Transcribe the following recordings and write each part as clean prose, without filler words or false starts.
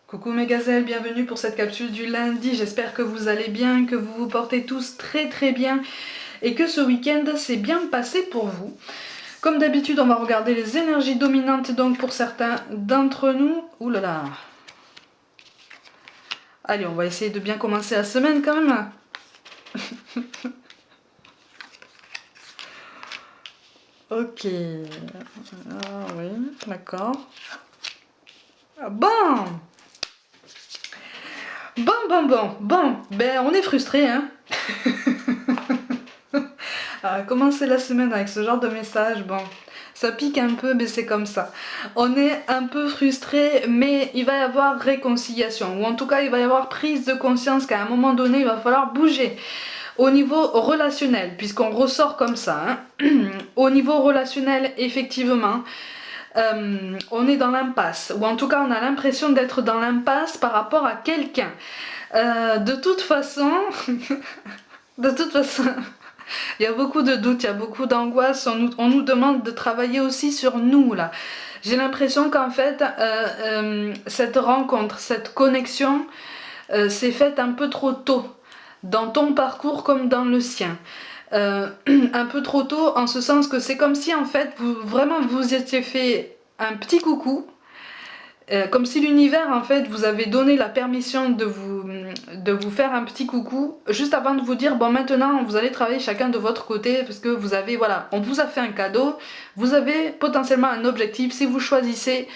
Coucou mes gazelles, bienvenue pour cette capsule du lundi. J'espère que vous allez bien, que vous vous portez tous très bien et que ce week-end s'est bien passé pour vous. Comme d'habitude, on va regarder les énergies dominantes donc pour certains d'entre nous. Ouh là là. Allez, on va essayer de bien commencer la semaine quand même. Ok. Ah oui, d'accord. Bon. Bon, ben on est frustré, hein. Commencer la semaine avec ce genre de message, bon, ça pique un peu, mais c'est comme ça. On est un peu frustré, mais il va y avoir réconciliation, ou en tout cas il va y avoir prise de conscience qu'à un moment donné il va falloir bouger. Au niveau relationnel, puisqu'on ressort comme ça, hein. Au niveau relationnel, effectivement, on est dans l'impasse, ou en tout cas on a l'impression d'être dans l'impasse par rapport à quelqu'un. De toute façon, de toute façon, il y a beaucoup de doutes, il y a beaucoup d'angoisse, on nous demande de travailler aussi sur nous là. J'ai l'impression qu'en fait, cette rencontre, cette connexion s'est faite un peu trop tôt, dans ton parcours comme dans le sien. Un peu trop tôt en ce sens que c'est comme si en fait vraiment vous étiez fait un petit coucou, comme si l'univers en fait vous avait donné la permission de vous faire un petit coucou juste avant de vous dire bon maintenant vous allez travailler chacun de votre côté parce que vous avez voilà, on vous a fait un cadeau, vous avez potentiellement un objectif. Si vous choisissez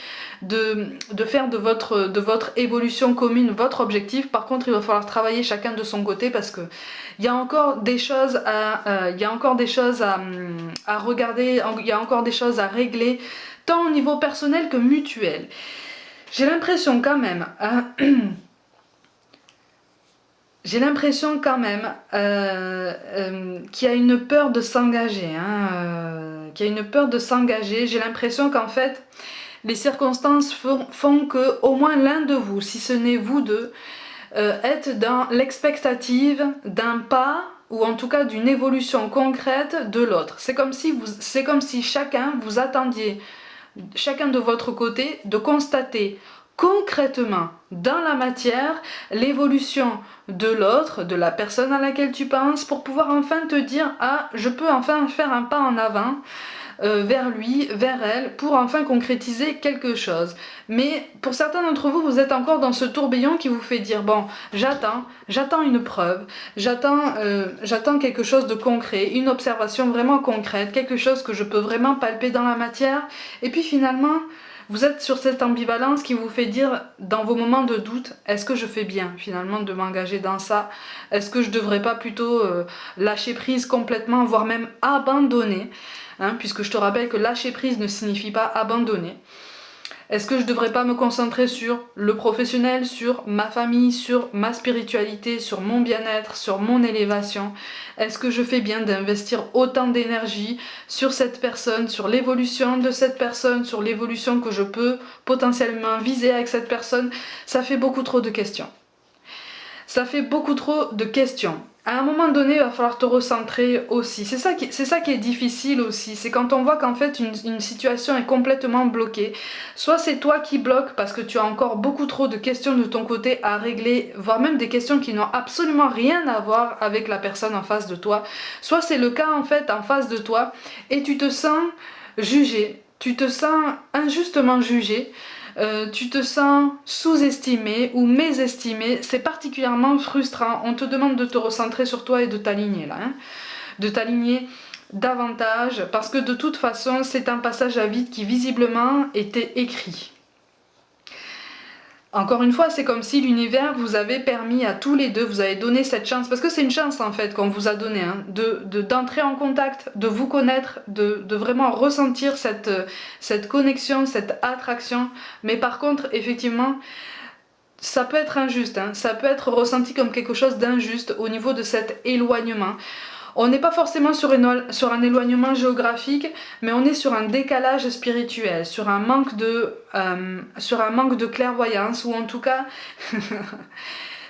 de faire de votre évolution commune votre objectif, par contre il va falloir travailler chacun de son côté parce que il y a encore des choses à regarder, il y a encore des choses à régler tant au niveau personnel que mutuel. J'ai l'impression quand même, qu'il y a une peur de s'engager, qu'il y a une peur de s'engager. J'ai l'impression qu'en fait, les circonstances font que au moins l'un de vous, si ce n'est vous deux, êtes dans l'expectative d'un pas ou en tout cas d'une évolution concrète de l'autre. C'est comme si chacun vous attendiez, chacun de votre côté, de constater concrètement dans la matière l'évolution de l'autre, de la personne à laquelle tu penses, pour pouvoir enfin te dire ah je peux enfin faire un pas en avant vers lui, vers elle, pour enfin concrétiser quelque chose. Mais pour certains d'entre vous, vous êtes encore dans ce tourbillon qui vous fait dire bon, j'attends une preuve, j'attends quelque chose de concret, une observation vraiment concrète, quelque chose que je peux vraiment palper dans la matière. Et puis finalement, vous êtes sur cette ambivalence qui vous fait dire dans vos moments de doute, est-ce que je fais bien finalement de m'engager dans ça? Est-ce que je devrais pas plutôt lâcher prise complètement, voire même abandonner? Puisque je te rappelle que lâcher prise ne signifie pas abandonner. Est-ce que je ne devrais pas me concentrer sur le professionnel, sur ma famille, sur ma spiritualité, sur mon bien-être, sur mon élévation? Est-ce que je fais bien d'investir autant d'énergie sur cette personne, sur l'évolution de cette personne, sur l'évolution que je peux potentiellement viser avec cette personne? Ça fait beaucoup trop de questions. Ça fait beaucoup trop de questions. À un moment donné, il va falloir te recentrer aussi. C'est ça qui est difficile aussi. C'est quand on voit qu'en fait une situation est complètement bloquée. Soit c'est toi qui bloques parce que tu as encore beaucoup trop de questions de ton côté à régler, voire même des questions qui n'ont absolument rien à voir avec la personne en face de toi. Soit c'est le cas en fait en face de toi et tu te sens jugé. Tu te sens injustement jugé. Tu te sens sous-estimé ou mésestimé, c'est particulièrement frustrant. On te demande de te recentrer sur toi et de t'aligner là, de t'aligner davantage parce que de toute façon c'est un passage à vide qui visiblement était écrit. Encore une fois, c'est comme si l'univers vous avait permis à tous les deux, vous avez donné cette chance, parce que c'est une chance en fait qu'on vous a donné, d'entrer en contact, de vous connaître, de vraiment ressentir cette connexion, cette attraction. Mais par contre, effectivement, ça peut être injuste, ça peut être ressenti comme quelque chose d'injuste au niveau de cet éloignement. On n'est pas forcément sur un éloignement géographique, mais on est sur un décalage spirituel, sur un manque de clairvoyance, ou en tout cas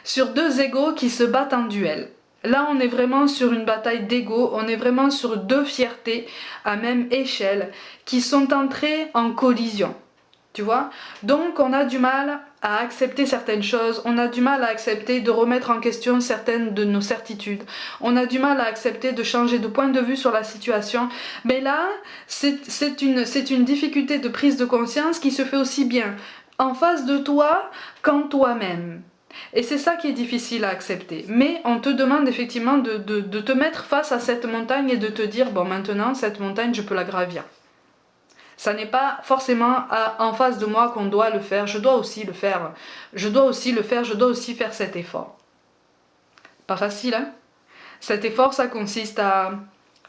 sur deux égos qui se battent en duel. Là, on est vraiment sur une bataille d'ego, on est vraiment sur deux fiertés à même échelle qui sont entrées en collision. tu vois. Donc on a du mal à accepter certaines choses, on a du mal à accepter de remettre en question certaines de nos certitudes, on a du mal à accepter de changer de point de vue sur la situation, mais là c'est une difficulté de prise de conscience qui se fait aussi bien en face de toi qu'en toi-même. Et c'est ça qui est difficile à accepter. Mais on te demande effectivement de te mettre face à cette montagne et de te dire, bon maintenant cette montagne je peux la gravir. Ça n'est pas forcément en face de moi qu'on doit le faire, je dois aussi le faire. Je dois aussi le faire, je dois aussi faire cet effort. Pas facile, hein? Cet effort, ça consiste à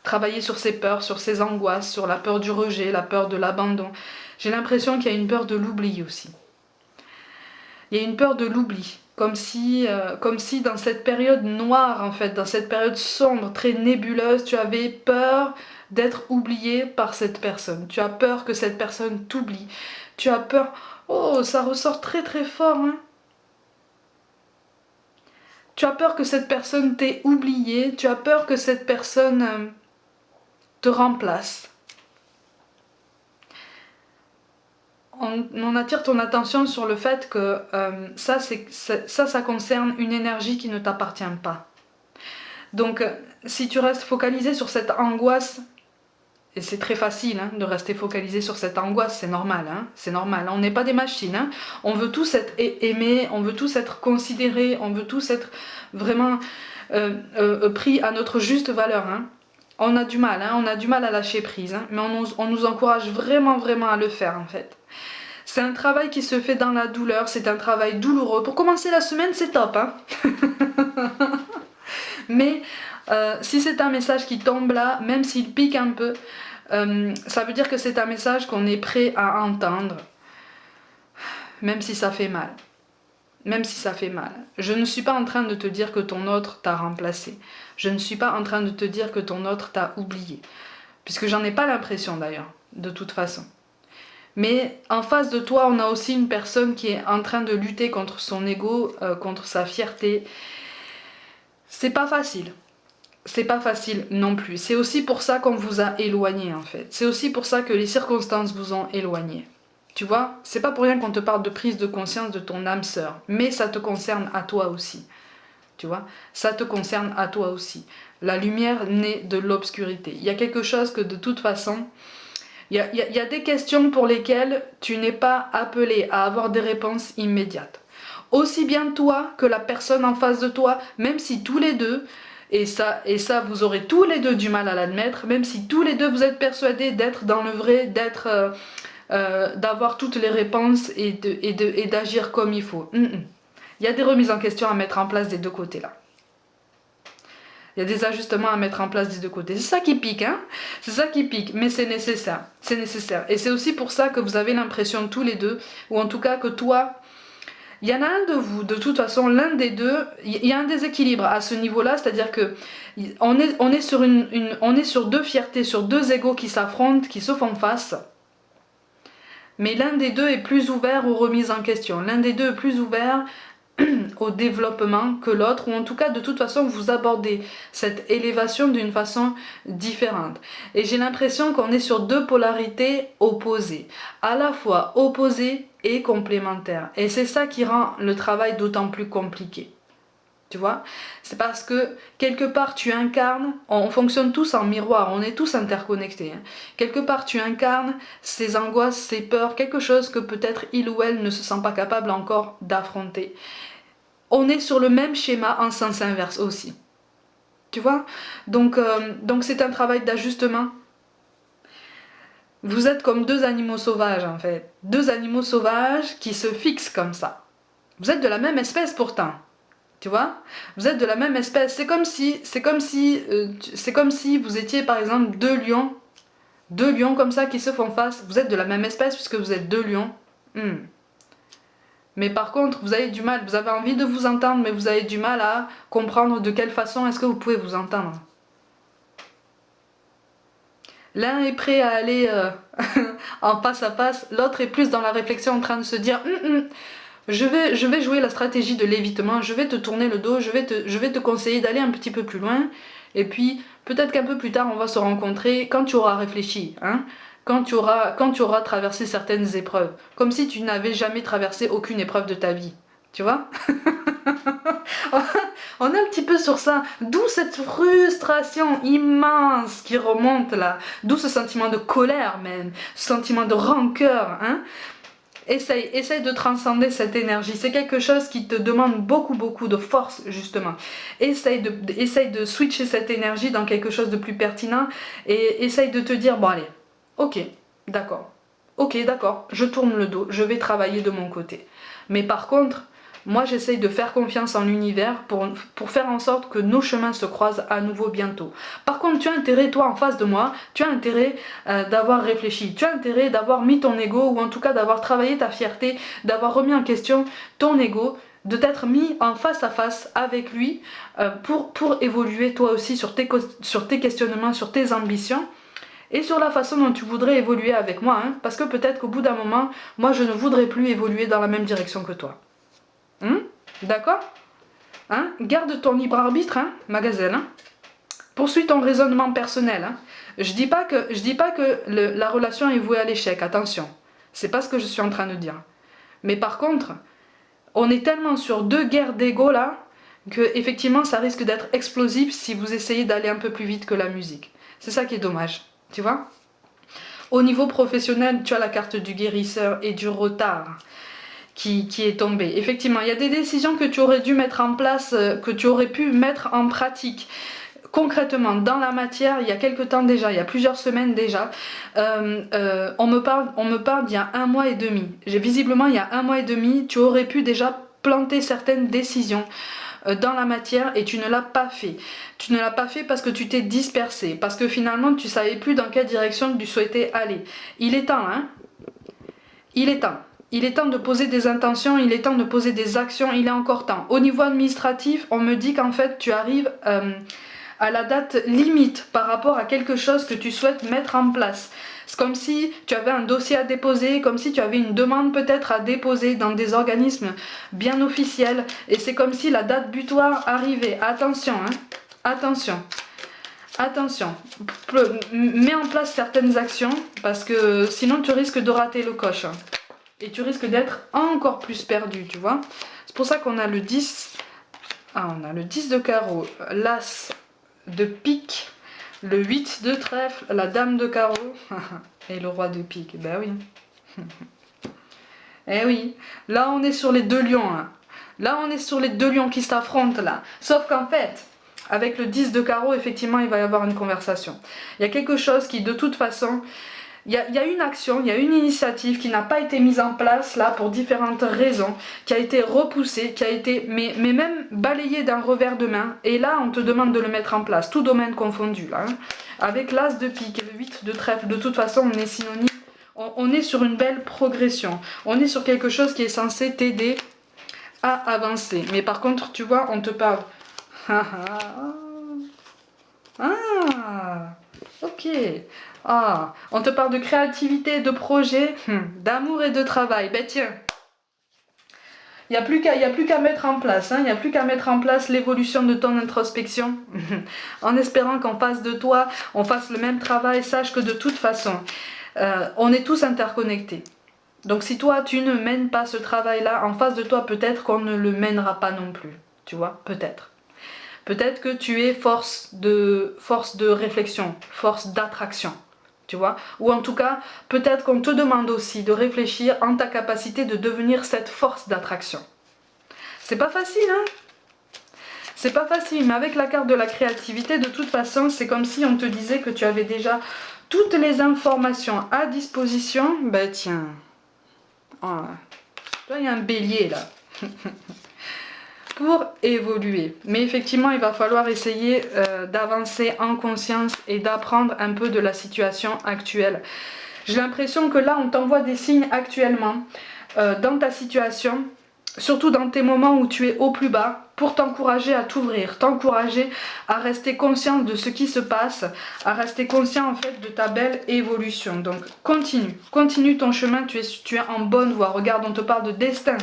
travailler sur ses peurs, sur ses angoisses, sur la peur du rejet, la peur de l'abandon. J'ai l'impression qu'il y a une peur de l'oubli aussi. Il y a une peur de l'oubli, comme si dans cette période noire, en fait, dans cette période sombre, très nébuleuse, tu avais peur d'être oublié par cette personne. Tu as peur que cette personne t'oublie. Tu as peur... Oh, ça ressort très très fort, hein. Tu as peur que cette personne t'ait oublié, tu as peur que cette personne te remplace. On attire ton attention sur le fait que ça concerne une énergie qui ne t'appartient pas. Donc si tu restes focalisé sur cette angoisse, et c'est très facile hein, de rester focalisé sur cette angoisse, c'est normal, hein, c'est normal, on n'est pas des machines, hein. On veut tous être aimés, on veut tous être considérés, on veut tous être vraiment pris à notre juste valeur. Hein. On a du mal, hein, on a du mal à lâcher prise, hein, mais on nous encourage vraiment à le faire en fait. C'est un travail qui se fait dans la douleur, c'est un travail douloureux. Pour commencer la semaine, c'est top. Hein. Mais si c'est un message qui tombe là, même s'il pique un peu, ça veut dire que c'est un message qu'on est prêt à entendre, même si ça fait mal. Même si ça fait mal. Je ne suis pas en train de te dire que ton autre t'a remplacé. Je ne suis pas en train de te dire que ton autre t'a oublié. Puisque j'en ai pas l'impression d'ailleurs, de toute façon. Mais en face de toi, on a aussi une personne qui est en train de lutter contre son ego, contre sa fierté. C'est pas facile. C'est pas facile non plus. C'est aussi pour ça qu'on vous a éloigné en fait. C'est aussi pour ça que les circonstances vous ont éloigné. Tu vois, c'est pas pour rien qu'on te parle de prise de conscience de ton âme sœur. Mais ça te concerne à toi aussi. Tu vois, ça te concerne à toi aussi. La lumière naît de l'obscurité. Il y a quelque chose que de toute façon... Il y a des questions pour lesquelles tu n'es pas appelé à avoir des réponses immédiates. Aussi bien toi que la personne en face de toi, même si tous les deux, et ça vous aurez tous les deux du mal à l'admettre, même si tous les deux vous êtes persuadés d'être dans le vrai, d'avoir toutes les réponses et d'agir comme il faut. Il y a des remises en question à mettre en place des deux côtés là. Il y a des ajustements à mettre en place des deux côtés. C'est ça qui pique, hein. C'est ça qui pique, mais c'est nécessaire. C'est nécessaire. Et c'est aussi pour ça que vous avez l'impression tous les deux, ou en tout cas que toi, il y en a un de vous, de toute façon, l'un des deux, il y a un déséquilibre à ce niveau-là, c'est-à-dire que on est sur deux fiertés, sur deux égos qui s'affrontent, qui se font face. Mais l'un des deux est plus ouvert aux remises en question. L'un des deux est plus ouvert au développement que l'autre, ou en tout cas de toute façon vous abordez cette élévation d'une façon différente. Et j'ai l'impression qu'on est sur deux polarités opposées, à la fois opposées et complémentaires. Et c'est ça qui rend le travail d'autant plus compliqué. Tu vois, c'est parce que quelque part tu incarnes, on fonctionne tous en miroir, on est tous interconnectés. Hein. Quelque part tu incarnes ces angoisses, ces peurs, quelque chose que peut-être il ou elle ne se sent pas capable encore d'affronter. On est sur le même schéma en sens inverse aussi. Tu vois, donc c'est un travail d'ajustement. Vous êtes comme deux animaux sauvages en fait. Deux animaux sauvages qui se fixent comme ça. Vous êtes de la même espèce pourtant. Tu vois, vous êtes de la même espèce. C'est comme si vous étiez par exemple deux lions comme ça qui se font face. Vous êtes de la même espèce puisque vous êtes deux lions. Mais par contre, vous avez du mal. Vous avez envie de vous entendre, mais vous avez du mal à comprendre de quelle façon est-ce que vous pouvez vous entendre. L'un est prêt à aller en face à face, l'autre est plus dans la réflexion en train de se dire je vais jouer la stratégie de l'évitement, je vais te tourner le dos, je vais te conseiller d'aller un petit peu plus loin, et puis peut-être qu'un peu plus tard on va se rencontrer quand tu auras réfléchi. Hein. quand tu auras traversé certaines épreuves. Comme si tu n'avais jamais traversé aucune épreuve de ta vie. Tu vois? On est un petit peu sur ça. D'où cette frustration immense qui remonte là. D'où ce sentiment de colère même. Ce sentiment de rancœur. Hein? Essaye de transcender cette énergie. C'est quelque chose qui te demande beaucoup de force, justement. Essaye de switcher cette énergie dans quelque chose de plus pertinent et essaye de te dire, bon allez, ok, d'accord, je tourne le dos, je vais travailler de mon côté. Mais par contre, moi j'essaye de faire confiance en l'univers pour faire en sorte que nos chemins se croisent à nouveau bientôt. Par contre, tu as intérêt, toi en face de moi, tu as intérêt d'avoir réfléchi, tu as intérêt d'avoir mis ton ego, ou en tout cas d'avoir travaillé ta fierté, d'avoir remis en question ton ego, de t'être mis en face à face avec lui pour évoluer toi aussi sur tes questionnements, sur tes ambitions et sur la façon dont tu voudrais évoluer avec moi, hein, parce que peut-être qu'au bout d'un moment, moi je ne voudrais plus évoluer dans la même direction que toi. D'accord? Hein? Garde ton libre arbitre, hein, ma gazelle. Hein? Poursuis ton raisonnement personnel. Hein? Je dis pas que la relation est vouée à l'échec, attention. C'est pas ce que je suis en train de dire. Mais par contre, on est tellement sur deux guerres d'ego là, que effectivement ça risque d'être explosif si vous essayez d'aller un peu plus vite que la musique. C'est ça qui est dommage, tu vois? Au niveau professionnel, tu as la carte du guérisseur et du retard qui est tombée. Effectivement, il y a des décisions que tu aurais dû mettre en place, que tu aurais pu mettre en pratique. Concrètement, dans la matière, il y a quelques temps déjà, il y a plusieurs semaines déjà, on me parle d'il y a 1 mois et demi. Visiblement, il y a 1 mois et demi, tu aurais pu déjà planter certaines décisions dans la matière et tu ne l'as pas fait. Tu ne l'as pas fait parce que tu t'es dispersé, parce que finalement, tu ne savais plus dans quelle direction tu souhaitais aller. Il est temps, hein? Il est temps. Il est temps de poser des intentions, il est temps de poser des actions, il est encore temps. Au niveau administratif, on me dit qu'en fait, tu arrives à la date limite par rapport à quelque chose que tu souhaites mettre en place. C'est comme si tu avais un dossier à déposer, comme si tu avais une demande peut-être à déposer dans des organismes bien officiels. Et c'est comme si la date butoir arrivait. Attention, hein, attention. Attention, mets en place certaines actions parce que sinon tu risques de rater le coche. Et tu risques d'être encore plus perdu, tu vois. C'est pour ça qu'on a le 10. Ah, on a le 10 de carreau, l'as de pique, le 8 de trèfle, la dame de carreau et le roi de pique. Ben oui. Eh oui. Là, on est sur les deux lions. Hein. Là, on est sur les deux lions qui s'affrontent, là. Sauf qu'en fait, avec le 10 de carreau, effectivement, il va y avoir une conversation. Il y a quelque chose qui, de toute façon... Il y a une action, il y a une initiative qui n'a pas été mise en place là pour différentes raisons, qui a été repoussée, qui a été mais même balayée d'un revers de main. Et là, on te demande de le mettre en place, tout domaine confondu là. Hein. Avec l'as de pique et le 8 de trèfle, de toute façon, on est synonyme. On est sur une belle progression. On est sur quelque chose qui est censé t'aider à avancer. Mais par contre, tu vois, on te parle. Ok. Ah, on te parle de créativité, de projet, d'amour et de travail. Ben tiens, il n'y a plus qu'à mettre en place. Hein, il n'y a plus qu'à mettre en place l'évolution de ton introspection. En espérant qu'en face de toi, on fasse le même travail. Sache que de toute façon, on est tous interconnectés. Donc si toi, tu ne mènes pas ce travail-là, en face de toi, peut-être qu'on ne le mènera pas non plus. Tu vois, peut-être. Peut-être que tu es force de réflexion, force d'attraction. Tu vois? Ou en tout cas, peut-être qu'on te demande aussi de réfléchir en ta capacité de devenir cette force d'attraction. C'est pas facile, hein? C'est pas facile, mais avec la carte de la créativité, de toute façon, c'est comme si on te disait que tu avais déjà toutes les informations à disposition. Ben tiens, oh, là, il y a un bélier là. Pour évoluer. Mais effectivement, il va falloir essayer d'avancer en conscience et d'apprendre un peu de la situation actuelle. J'ai l'impression que là, on t'envoie des signes actuellement dans ta situation, surtout dans tes moments où tu es au plus bas, pour t'encourager à t'ouvrir, t'encourager à rester conscient de ce qui se passe, à rester conscient en fait de ta belle évolution. Donc continue ton chemin, tu es en bonne voie. Regarde, on te parle de destin.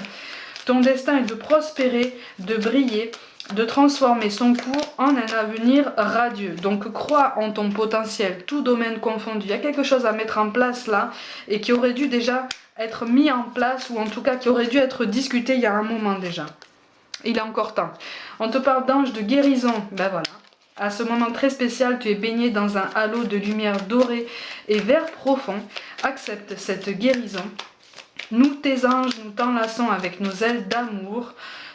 Ton destin est de prospérer, de briller, de transformer son cours en un avenir radieux. Donc crois en ton potentiel, tout domaine confondu. Il y a quelque chose à mettre en place là et qui aurait dû déjà être mis en place ou en tout cas qui aurait dû être discuté il y a un moment déjà. Il est encore temps. On te parle d'ange de guérison. Ben voilà. À ce moment très spécial, tu es baigné dans un halo de lumière dorée et vert profond. Accepte cette guérison. Nous, tes anges, nous t'enlaçons avec nos ailes d'amour.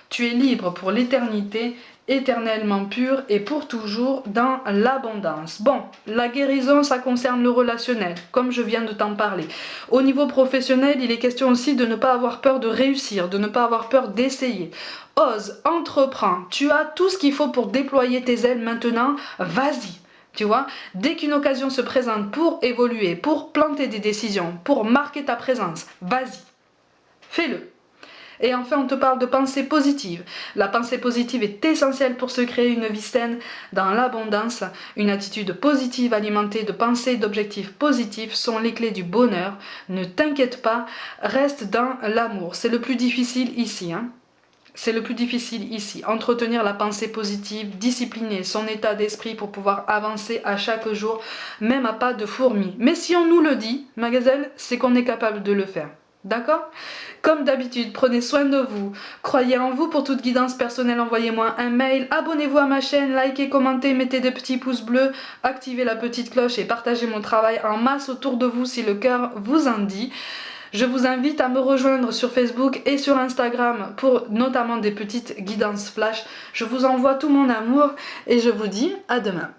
Tu es libre pour l'éternité, éternellement pur et pour toujours dans l'abondance. Bon, la guérison, ça concerne le relationnel, comme je viens de t'en parler. Au niveau professionnel, il est question aussi de ne pas avoir peur de réussir, de ne pas avoir peur d'essayer. Ose, entreprends, tu as tout ce qu'il faut pour déployer tes ailes maintenant, vas-y. Tu vois, dès qu'une occasion se présente pour évoluer, pour planter des décisions, pour marquer ta présence, vas-y, fais-le. Et enfin, on te parle de pensée positive. La pensée positive est essentielle pour se créer une vie saine dans l'abondance. Une attitude positive alimentée de pensées et d'objectifs positifs sont les clés du bonheur. Ne t'inquiète pas, reste dans l'amour. C'est le plus difficile ici, hein. C'est le plus difficile ici. Entretenir la pensée positive, discipliner son état d'esprit pour pouvoir avancer à chaque jour, même à pas de fourmi. Mais si on nous le dit, ma gazelle, c'est qu'on est capable de le faire. D'accord? Comme d'habitude, prenez soin de vous. Croyez en vous. Pour toute guidance personnelle, envoyez-moi un mail. Abonnez-vous à ma chaîne, likez, commentez, mettez des petits pouces bleus, activez la petite cloche et partagez mon travail en masse autour de vous si le cœur vous en dit. Je vous invite à me rejoindre sur Facebook et sur Instagram pour notamment des petites guidances flash. Je vous envoie tout mon amour et je vous dis à demain.